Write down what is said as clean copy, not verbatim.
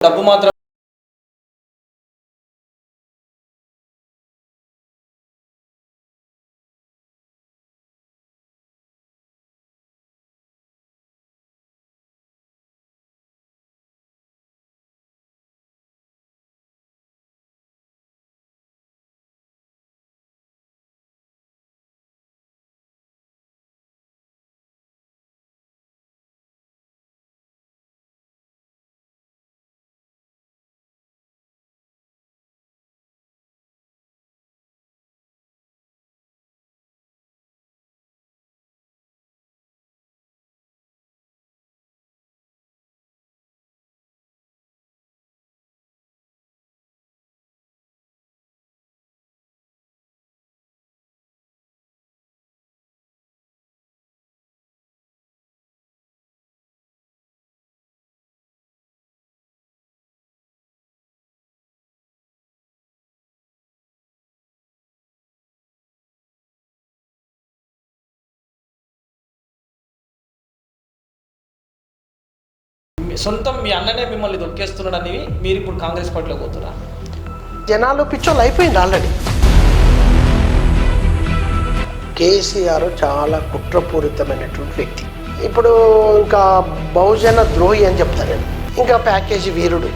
డబ్బు మాత్రం సొంతం మీ అన్ననే మిమ్మల్ని దొక్కేస్తున్నాడని మీరు ఇప్పుడు కాంగ్రెస్ పార్టీలో పోతున్నా. జనాలు పిచ్చోళ్ళు అయిపోయింది ఆల్రెడీ. కేసీఆర్ చాలా కుట్రపూరితమైనటువంటి వ్యక్తి. ఇప్పుడు ఇంకా బహుజన ద్రోహి అని చెప్తాను నేను. ఇంకా ప్యాకేజీ వీరుడు.